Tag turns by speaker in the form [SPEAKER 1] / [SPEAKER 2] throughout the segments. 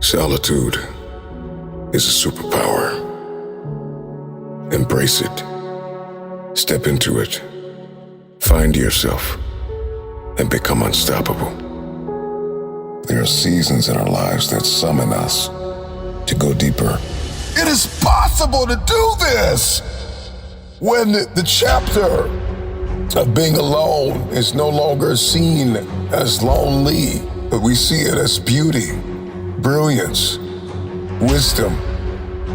[SPEAKER 1] Solitude is a superpower. Embrace it. Step into it. Find yourself and become unstoppable. There are seasons in our lives that summon us to go deeper.
[SPEAKER 2] It is possible to do this when the chapter of being alone is no longer seen as lonely, but we see it as beauty, brilliance, wisdom.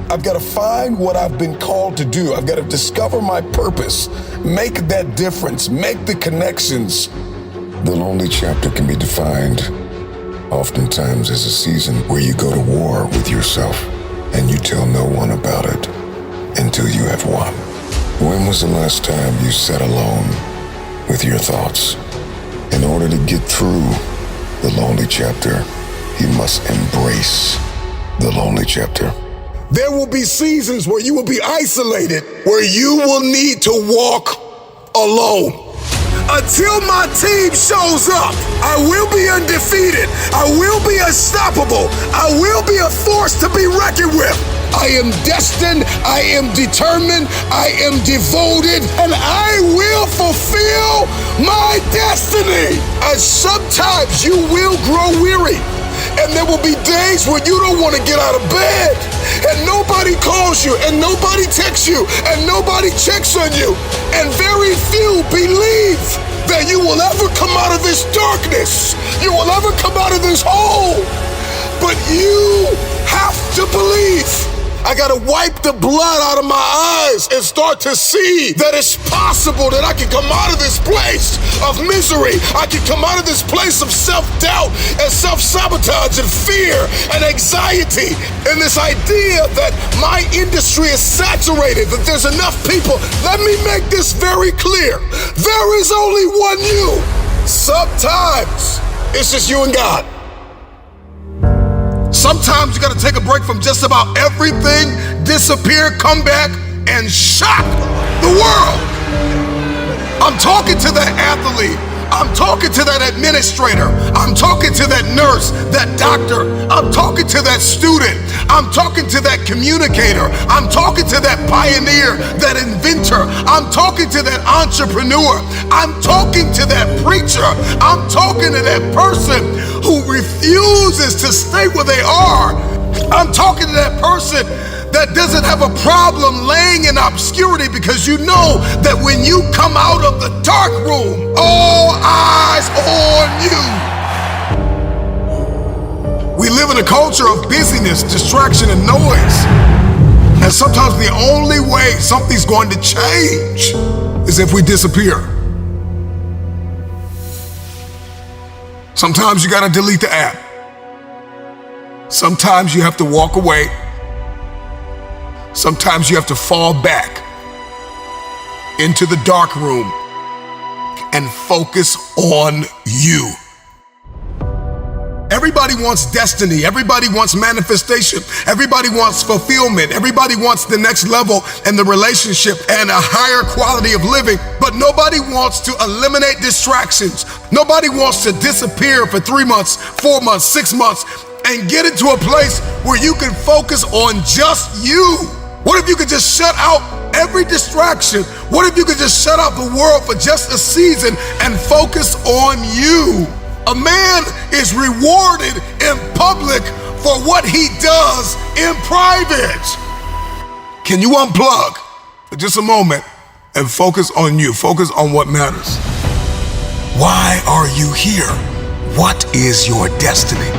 [SPEAKER 2] I've got to find what I've been called to do. I've got to discover my purpose, make that difference, make the connections.
[SPEAKER 1] The lonely chapter can be defined oftentimes as a season where you go to war with yourself and you tell no one about it until you have won. When was the last time you sat alone with your thoughts? In order to get through the lonely chapter, you must embrace the lonely chapter.
[SPEAKER 2] There will be seasons where you will be isolated, where you will need to walk alone. Until my team shows up, I will be undefeated. I will be unstoppable. I will be a force to be reckoned with. I am destined, I am determined, I am devoted, and I will fulfill my destiny. And sometimes you will grow weary. And there will be days when you don't want to get out of bed, and nobody calls you, and nobody texts you, and nobody checks on you, and very few believe that you will ever come out of this darkness, you will ever come out of this hole, but you have to believe. I gotta wipe the blood out of my eyes and start to see that it's possible that I can come out of this place of misery. I can come out of this place of self-doubt and self-sabotage and fear and anxiety and this idea that my industry is saturated, that there's enough people. Let me make this very clear. There is only one you. Sometimes it's just you and God. Sometimes you gotta take a break from just about everything, disappear, come back, and shock the world. I'm talking to that athlete. I'm talking to that administrator. I'm talking to that nurse, that doctor. I'm talking to that student. I'm talking to that communicator. I'm talking to that pioneer, that inventor. I'm talking to that entrepreneur. I'm talking to that preacher. I'm talking to that person who refuses to stay where they are. I'm talking to that person that doesn't have a problem laying in obscurity, because you know that when you come out of the dark room, all eyes on you. We live in a culture of busyness, distraction, and noise. And sometimes the only way something's going to change is if we disappear. Sometimes you gotta delete the app. Sometimes you have to walk away. Sometimes you have to fall back into the dark room and focus on you. Everybody wants destiny. Everybody wants manifestation. Everybody wants fulfillment. Everybody wants the next level in the relationship and a higher quality of living. But nobody wants to eliminate distractions. Nobody wants to disappear for 3 months, 4 months, 6 months, and get into a place where you can focus on just you. What if you could just shut out every distraction? What if you could just shut out the world for just a season and focus on you? A man is rewarded in public for what he does in private. Can you unplug for just a moment and focus on you? Focus on what matters. Why are you here? What is your destiny?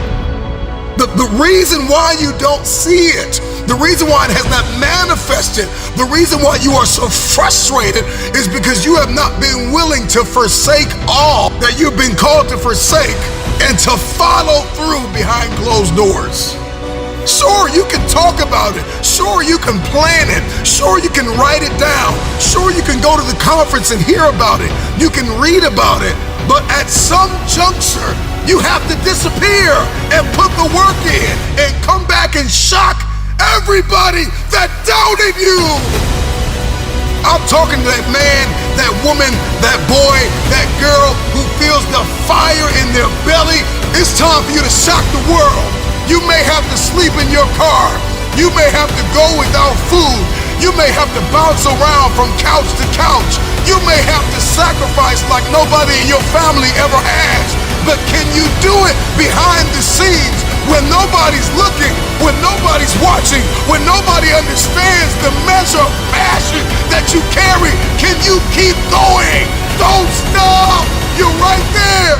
[SPEAKER 2] The reason why you don't see it, the reason why it has not manifested, the reason why you are so frustrated is because you have not been willing to forsake all that you've been called to forsake and to follow through behind closed doors. Sure, you can talk about it. Sure, you can plan it. Sure, you can write it down. Sure, you can go to the conference and hear about it. You can read about it. But at some juncture, you have to disappear and put the work in and come back and shock everybody that doubted you. I'm talking to that man, that woman, that boy, that girl who feels the fire in their belly. It's time for you to shock the world. You may have to sleep in your car. You may have to go without food. You may have to bounce around from couch to couch. You may have to sacrifice like nobody in your family ever has. But can you do it behind the scenes when nobody's looking, when nobody's watching, when nobody understands the measure of passion that you carry? Can you keep going? Don't stop. You're right there.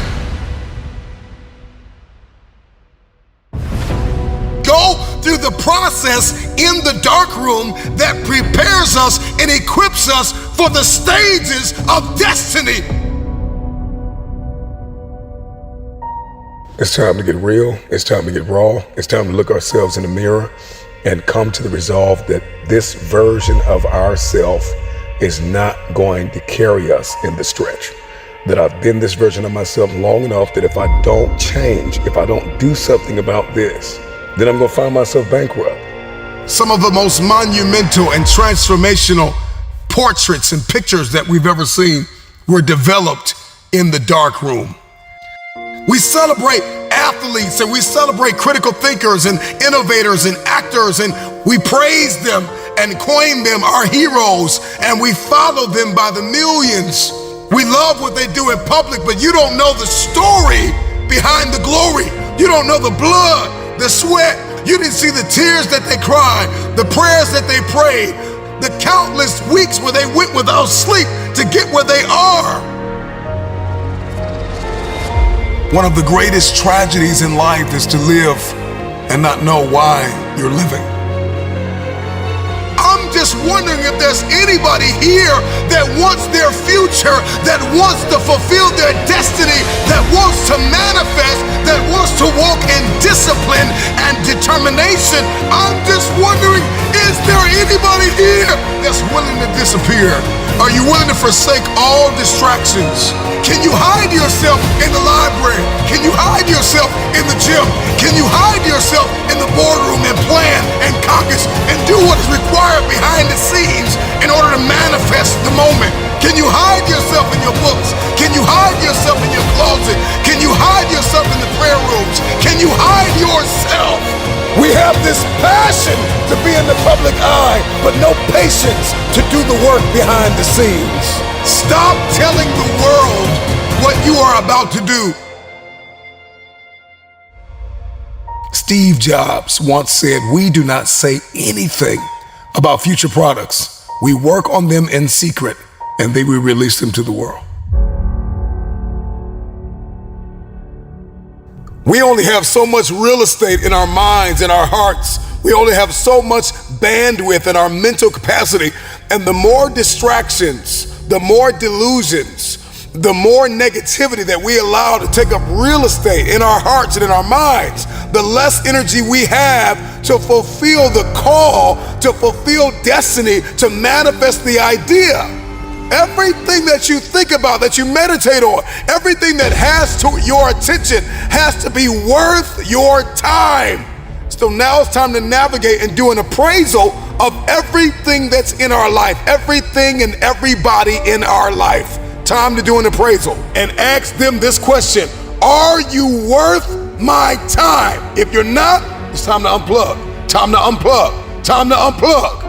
[SPEAKER 2] Go through the process in the dark room that prepares us and equips us for the stages of destiny.
[SPEAKER 3] It's time to get real. It's time to get raw. It's time to look ourselves in the mirror and come to the resolve that this version of ourself is not going to carry us in the stretch. That I've been this version of myself long enough that if I don't change, if I don't do something about this, then I'm gonna find myself bankrupt.
[SPEAKER 2] Some of the most monumental and transformational portraits and pictures that we've ever seen were developed in the dark room. We celebrate athletes and we celebrate critical thinkers and innovators and actors, and we praise them and coin them our heroes, and we follow them by the millions. We love what they do in public, but you don't know the story behind the glory. You don't know the blood, the sweat. You didn't see the tears that they cried, the prayers that they prayed, the countless weeks where they went without sleep to get where they are. One of the greatest tragedies in life is to live and not know why you're living. I'm just wondering if there's anybody here that wants their future, that wants to fulfill their destiny, that wants to manifest, that wants to walk in discipline and determination. I'm just wondering, is there anybody here that's willing to disappear? Are you willing to forsake all distractions? Can you hide yourself in the library? Can you hide yourself in the gym? Can you hide yourself in the boardroom and plan and caucus and do what is required behind the scenes in order to manifest the moment? Can you hide yourself in your books? Can you hide yourself in your closet? Can you hide yourself in the prayer rooms? Can you hide yourself?
[SPEAKER 3] We have this passion to be in the public eye, but no patience to do the work behind the scenes.
[SPEAKER 2] Stop telling the world what you are about to do. Steve Jobs once said, "We do not say anything about future products. We work on them in secret, and then we release them to the world." We only have so much real estate in our minds and our hearts. We only have so much bandwidth in our mental capacity. And the more distractions, the more delusions, the more negativity that we allow to take up real estate in our hearts and in our minds, the less energy we have to fulfill the call, to fulfill destiny, to manifest the idea. Everything that you think about, that you meditate on, everything that has to your attention has to be worth your time. So now it's time to navigate and do an appraisal of everything that's in our life, everything and everybody in our life. Time to do an appraisal and ask them this question: are you worth my time? If you're not, it's time to unplug. Time to unplug. Time to unplug.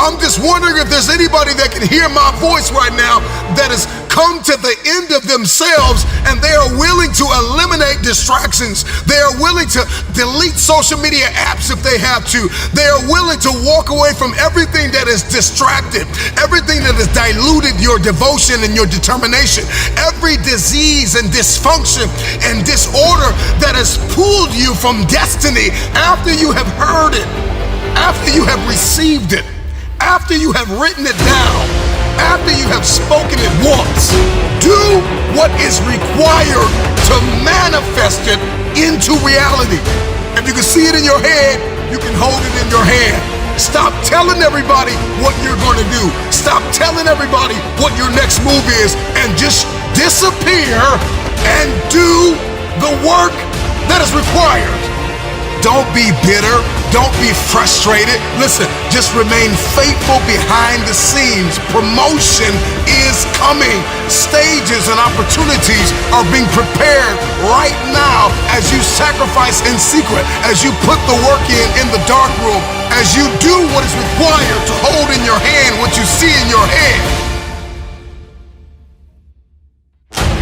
[SPEAKER 2] I'm just wondering if there's anybody that can hear my voice right now that has come to the end of themselves and they are willing to eliminate distractions. They are willing to delete social media apps if they have to. They are willing to walk away from everything that is distracted, everything that has diluted your devotion and your determination, every disease and dysfunction and disorder that has pulled you from destiny after you have heard it, after you have received it, after you have written it down, after you have spoken it once. Do what is required to manifest it into reality. If you can see it in your head, you can hold it in your hand. Stop telling everybody what you're going to do. Stop telling everybody what your next move is, and just disappear and do the work that is required. Don't be bitter. Don't be frustrated. Listen, just remain faithful behind the scenes. Promotion is coming. Stages and opportunities are being prepared right now as you sacrifice sacrifice in secret, as you put the work in the dark room, as you do what is required to hold in your hand what you see in your head.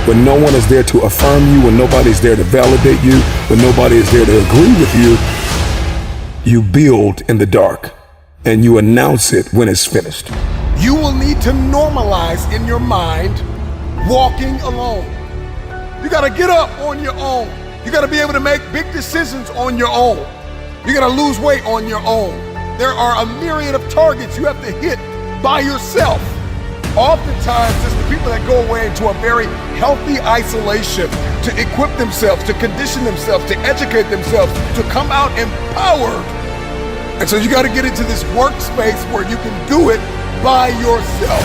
[SPEAKER 3] When no one is there to affirm you, when nobody's there to validate you, when nobody is there to agree with you, you build in the dark and you announce it when it's finished.
[SPEAKER 2] You will need to normalize in your mind walking alone. You gotta get up on your own. You gotta be able to make big decisions on your own. You gotta lose weight on your own. There are a myriad of targets you have to hit by yourself. Oftentimes, it's the people that go away into a very healthy isolation to equip themselves, to condition themselves, to educate themselves, to come out empowered. And so you got to get into this workspace where you can do it by yourself.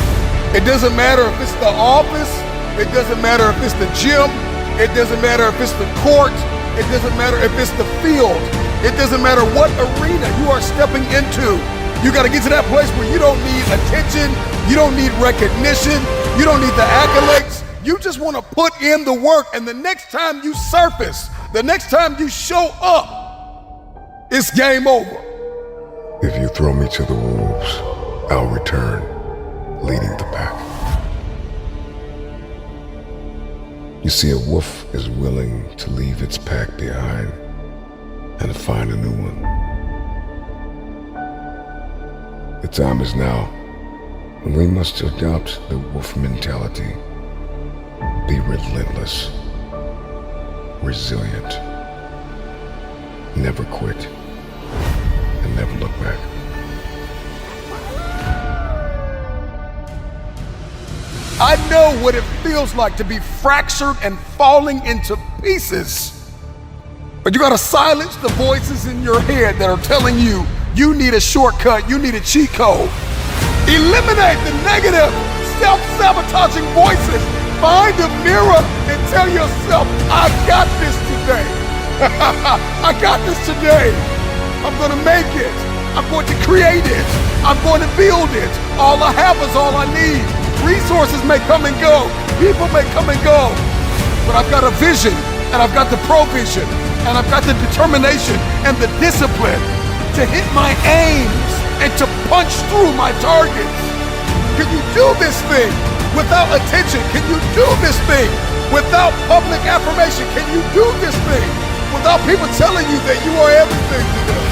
[SPEAKER 2] It doesn't matter if it's the office, it doesn't matter if it's the gym, it doesn't matter if it's the court, it doesn't matter if it's the field, it doesn't matter what arena you are stepping into. You got to get to that place where you don't need attention, you don't need recognition, you don't need the accolades. You just want to put in the work, and the next time you surface, the next time you show up, it's game over.
[SPEAKER 1] If you throw me to the wolves, I'll return, leading the pack. You see, a wolf is willing to leave its pack behind and find a new one. The time is now when we must adopt the wolf mentality. Be relentless, resilient, never quit, and never look back.
[SPEAKER 2] I know what it feels like to be fractured and falling into pieces. But you gotta silence the voices in your head that are telling you you need a shortcut, you need a cheat code. Eliminate the negative, self-sabotaging voices. Find a mirror and tell yourself, I got this today. I got this today. I'm gonna make it. I'm going to create it. I'm going to build it. All I have is all I need. Resources may come and go. People may come and go. But I've got a vision, and I've got the provision, and I've got the determination and the discipline to hit my aims and to punch through my targets. Can you do this thing without attention? Can you do this thing without public affirmation? Can you do this thing without people telling you that you are everything to them?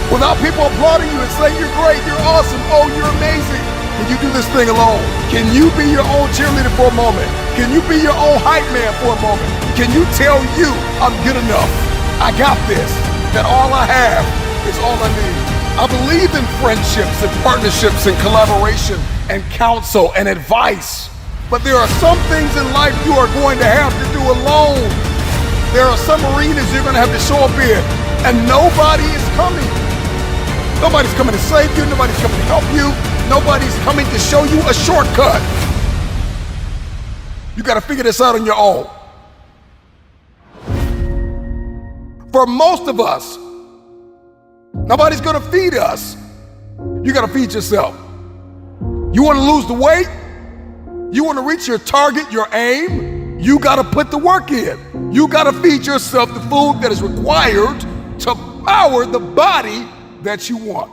[SPEAKER 2] Without people applauding you and saying you're great, you're awesome, oh, you're amazing. Can you do this thing alone? Can you be your own cheerleader for a moment? Can you be your own hype man for a moment? Can you tell you, I'm good enough, I got this, that all I have is all I need? I believe in friendships and partnerships and collaboration and counsel and advice. But there are some things in life you are going to have to do alone. There are some arenas you're going to have to show up in, and nobody is coming. Nobody's coming to save you. Nobody's coming to help you. Nobody's coming to show you a shortcut. You got to figure this out on your own. For most of us, nobody's going to feed us. You got to feed yourself. You want to lose the weight? You want to reach your target, your aim? You got to put the work in. You got to feed yourself the food that is required to power the body that you want.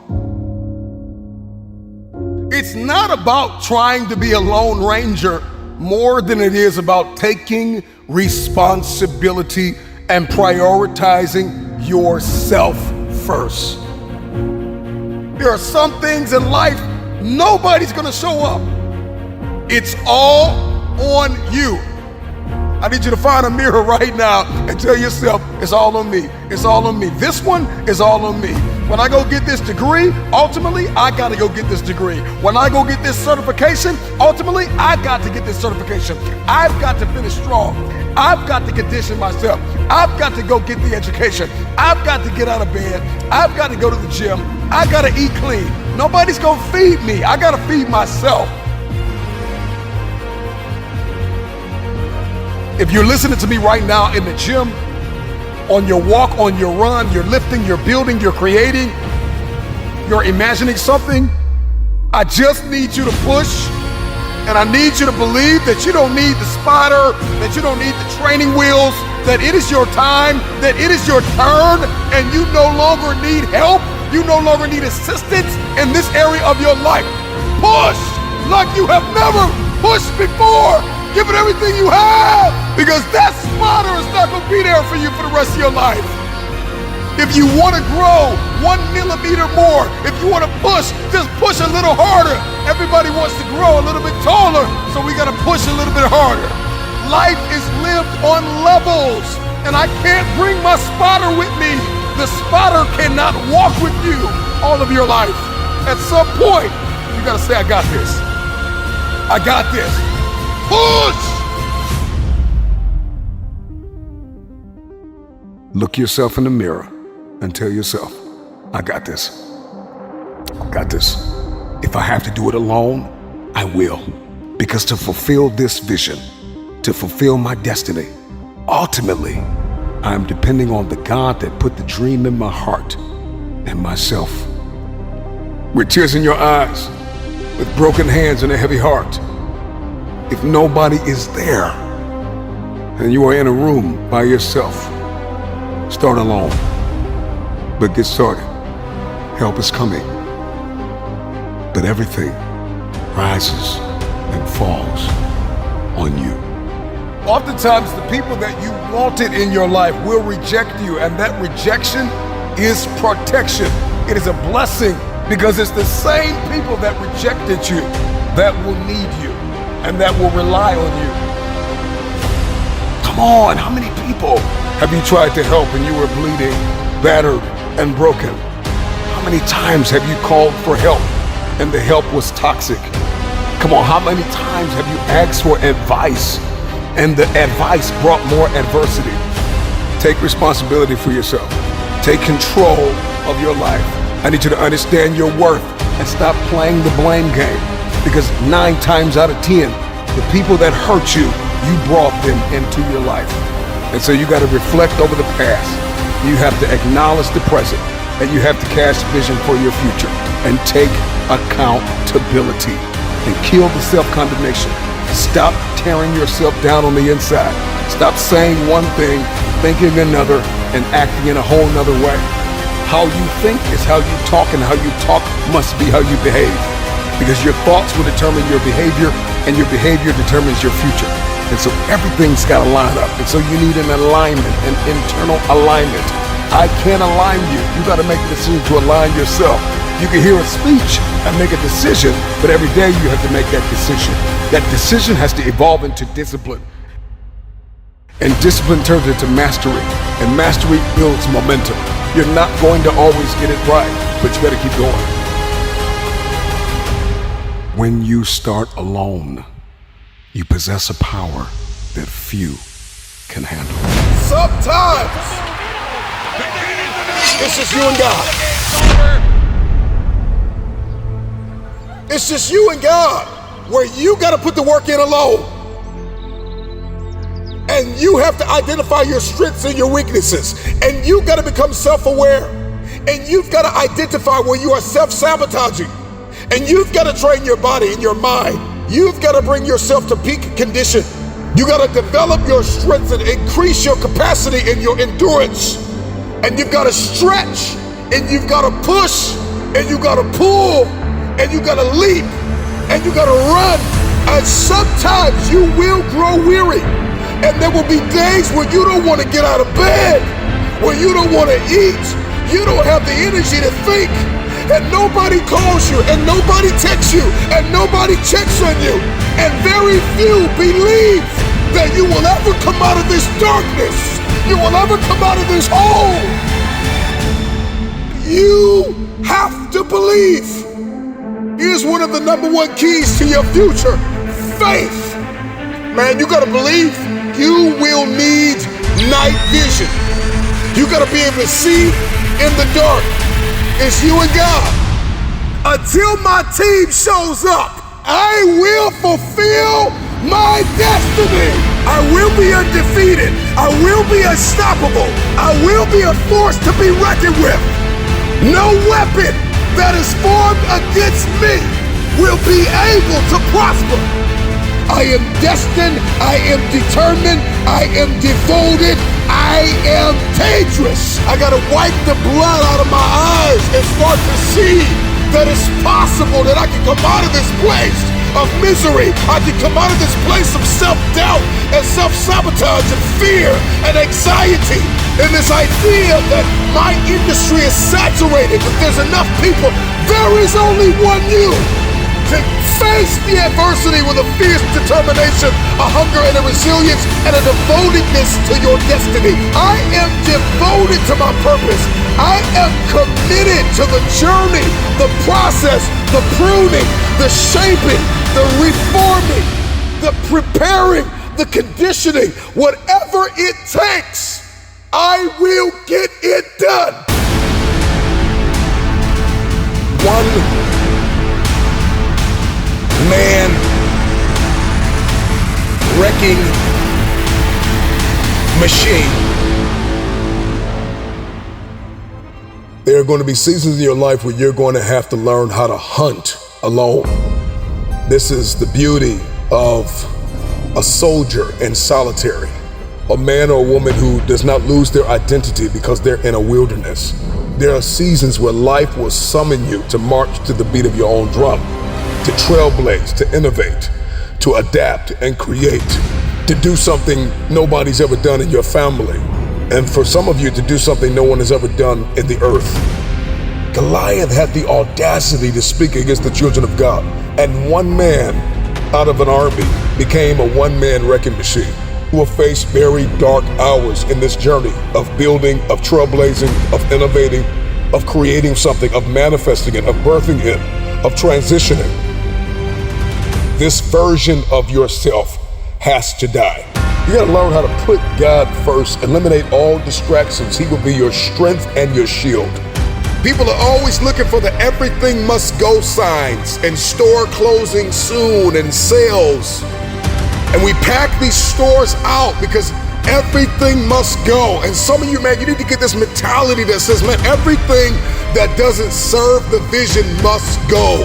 [SPEAKER 2] It's not about trying to be a lone ranger more than it is about taking responsibility and prioritizing yourself first. There are some things in life nobody's gonna show up. It's all on you. I need you to find a mirror right now and tell yourself, it's all on me. It's all on me. This one is all on me. When I go get this degree, ultimately, I gotta go get this degree. When I go get this certification, ultimately, I got to get this certification. I've got to finish strong. I've got to condition myself. I've got to go get the education. I've got to get out of bed. I've got to go to the gym. I gotta eat clean. Nobody's gonna feed me. I gotta feed myself. If you're listening to me right now in the gym, on your walk, on your run, you're lifting, you're building, you're creating, you're imagining something, I just need you to push, and I need you to believe that you don't need the spotter, that you don't need the training wheels, that it is your time, that it is your turn, and you no longer need help, you no longer need assistance in this area of your life. Push like you have never pushed before. Give it everything you have, because that spotter is not going to be there for you for the rest of your life. If you want to grow 1 millimeter more, if you want to push, just push a little harder. Everybody wants to grow a little bit taller, so we got to push a little bit harder. Life is lived on levels, and I can't bring my spotter with me. The spotter cannot walk with you all of your life. At some point, you got to say, I got this. I got this. Push!
[SPEAKER 3] Look yourself in the mirror and tell yourself, I got this. I got this. If I have to do it alone, I will. Because to fulfill this vision, to fulfill my destiny, ultimately, I'm depending on the God that put the dream in my heart and myself. With tears in your eyes, with broken hands and a heavy heart, if nobody is there and you are in a room by yourself, start alone, but get started. Help is coming, but everything rises and falls on you.
[SPEAKER 2] Oftentimes, the people that you wanted in your life will reject you, and that rejection is protection. It is a blessing, because it's the same people that rejected you that will need you and that will rely on you. Come on, how many people have you tried to help and you were bleeding, battered, and broken? How many times have you called for help and the help was toxic? Come on, how many times have you asked for advice and the advice brought more adversity? Take responsibility for yourself. Take control of your life. I need you to understand your worth and stop playing the blame game, because 9 times out of 10, the people that hurt you, you brought them into your life. And so you got to reflect over the past. You have to acknowledge the present, and you have to cast vision for your future and take accountability and kill the self-condemnation. Stop tearing yourself down on the inside. Stop saying one thing, thinking another, and acting in a whole nother way. How you think is how you talk, and how you talk must be how you behave. Because your thoughts will determine your behavior, and your behavior determines your future. And so everything's got to line up. And so you need an alignment, an internal alignment. I can't align you. You got to make a decision to align yourself. You can hear a speech and make a decision, but every day you have to make that decision. That decision has to evolve into discipline. And discipline turns into mastery. And mastery builds momentum. You're not going to always get it right, but you better keep going. When you start alone, you possess a power that few can handle. Sometimes it's just you and God. It's just you and God, where you got to put the work in alone. And you have to identify your strengths and your weaknesses. And you got to become self-aware. And you've got to identify where you are self-sabotaging. And you've got to train your body and your mind. You've got to bring yourself to peak condition. You got to develop your strengths and increase your capacity and your endurance. And you've got to stretch, and you've got to push, and you got to pull, and you got to leap, and you got to run. And sometimes you will grow weary. And there will be days where you don't want to get out of bed, where you don't want to eat, you don't have the energy to think, and nobody calls you, and nobody texts you, and nobody checks on you, and very few believe that you will ever come out of this darkness, you will ever come out of this hole. You have to believe. Here's one of the #1 keys to your future: faith. Man, you gotta believe. You will need night vision. You gotta be able to see in the dark. It's you and God. Until my team shows up, I will fulfill my destiny. I will be undefeated. I will be unstoppable. I will be a force to be reckoned with. No weapon that is formed against me will be able to prosper. I am destined. I am determined. I am devoted. I am dangerous. I gotta wipe the blood out of my eyes and start to see that it's possible that I can come out of this place of misery. I can come out of this place of self-doubt and self-sabotage and fear and anxiety. And this idea that my industry is saturated, that there's enough people. There is only one you to face the adversity with a fierce determination, a hunger and a resilience, and a devotedness to your destiny. I am devoted to my purpose. I am committed to the journey, the process, the pruning, the shaping, the reforming, the preparing, the conditioning. Whatever it takes, I will get it done. One man wrecking machine. There are going to be seasons in your life where you're going to have to learn how to hunt alone. This is the beauty of a soldier in solitary, a man or a woman who does not lose their identity because they're in a wilderness. There are seasons where life will summon you to march to the beat of your own drum, to trailblaze, to innovate, to adapt and create, to do something nobody's ever done in your family, and for some of you to do something no one has ever done in the earth. Goliath had the audacity to speak against the children of God, and one man out of an army became a one-man wrecking machine who will face very dark hours in this journey of building, of trailblazing, of innovating, of creating something, of manifesting it, of birthing it, of transitioning. This version of yourself has to die. You gotta learn how to put God first, eliminate all distractions. He will be your strength and your shield. People are always looking for the everything must go signs and store closing soon and sales. And we pack these stores out because everything must go. And some of you, man, you need to get this mentality that says, man, everything that doesn't serve the vision must go.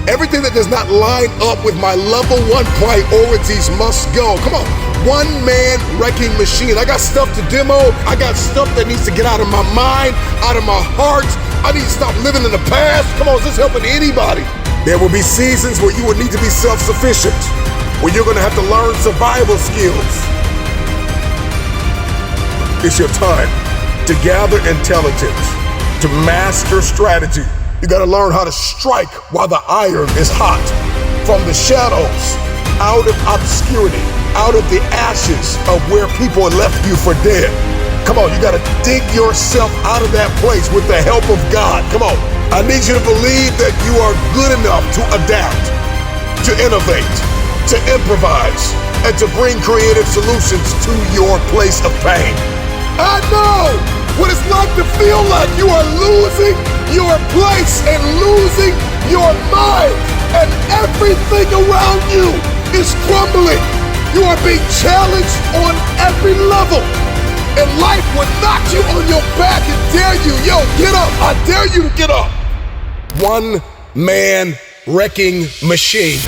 [SPEAKER 2] Everything that does not line up with my level one priorities must go. Come on, one man wrecking machine. I got stuff to demo. I got stuff that needs to get out of my mind, out of my heart. I need to stop living in the past. Come on, is this helping anybody? There will be seasons where you will need to be self-sufficient, where you're gonna have to learn survival skills. It's your time to gather intelligence, to master strategy. You gotta learn how to strike while the iron is hot. From the shadows, out of obscurity, out of the ashes of where people have left you for dead. Come on, you gotta dig yourself out of that place with the help of God. Come on, I need you to believe that you are good enough to adapt, to innovate, to improvise, and to bring creative solutions to your place of pain. I know what it's like to feel like you are losing your place and losing your mind, and everything around you is crumbling. You are being challenged on every level, and life will knock you on your back and dare you, yo, get up. I dare you to get up. One man wrecking machine.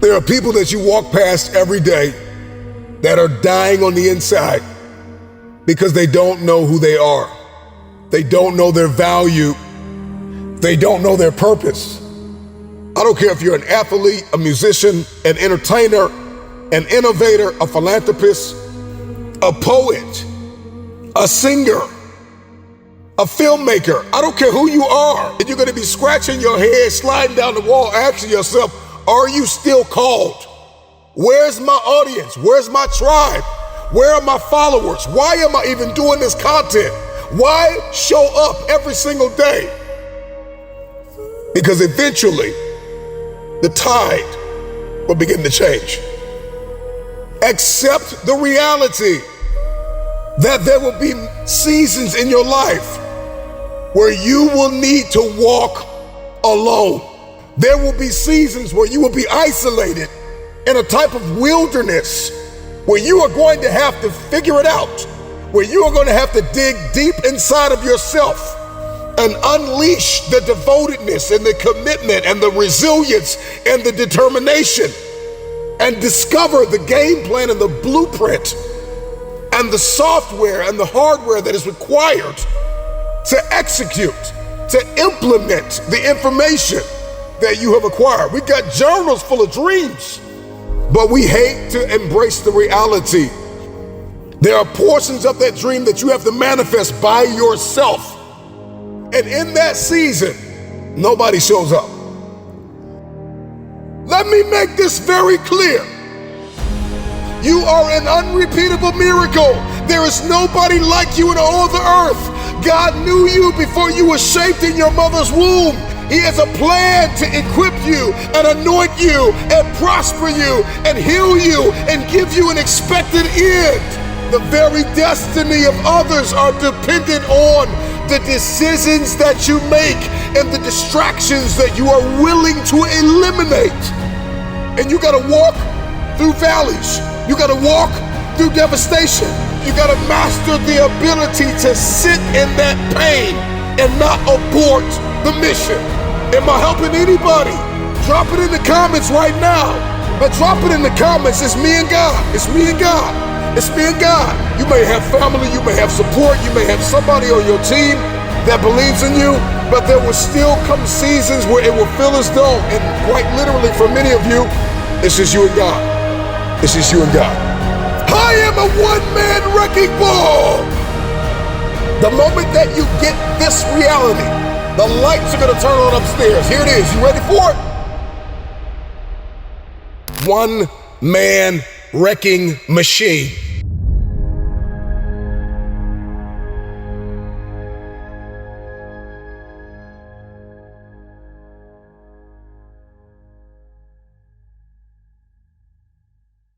[SPEAKER 2] There are people that you walk past every day that are dying on the inside because they don't know who they are. They don't know their value. They don't know their purpose. I don't care if you're an athlete, a musician, an entertainer, an innovator, a philanthropist, a poet, a singer, a filmmaker. I don't care who you are. And you're gonna be scratching your head, sliding down the wall, asking yourself, are you still called? Where's my audience? Where's my tribe? Where are my followers? Why am I even doing this content? Why show up every single day? Because eventually, the tide will begin to change. Accept the reality that there will be seasons in your life where you will need to walk alone. There will be seasons where you will be isolated in a type of wilderness where you are going to have to figure it out, where you are going to have to dig deep inside of yourself and unleash the devotedness and the commitment and the resilience and the determination and discover the game plan and the blueprint and the software and the hardware that is required to execute, to implement the information that you have acquired. We got journals full of dreams, but we hate to embrace the reality. There are portions of that dream that you have to manifest by yourself. And in that season, nobody shows up. Let me make this very clear. You are an unrepeatable miracle. There is nobody like you in all the earth. God knew you before you were shaped in your mother's womb. He has a plan to equip you and anoint you and prosper you and heal you and give you an expected end. The very destiny of others are dependent on the decisions that you make and the distractions that you are willing to eliminate. And you gotta walk through valleys. You gotta walk through devastation. You gotta master the ability to sit in that pain and not abort the mission. Am I helping anybody? Drop it in the comments right now. But drop it in the comments. It's me and God. It's me and God. It's me and God. You may have family, you may have support, you may have somebody on your team that believes in you, but there will still come seasons where it will feel as though, and quite literally for many of you, it's just you and God. It's just you and God. I am a one-man wrecking ball. The moment that you get this reality, the lights are gonna turn on upstairs. Here it is. You ready for it? One-man wrecking machine.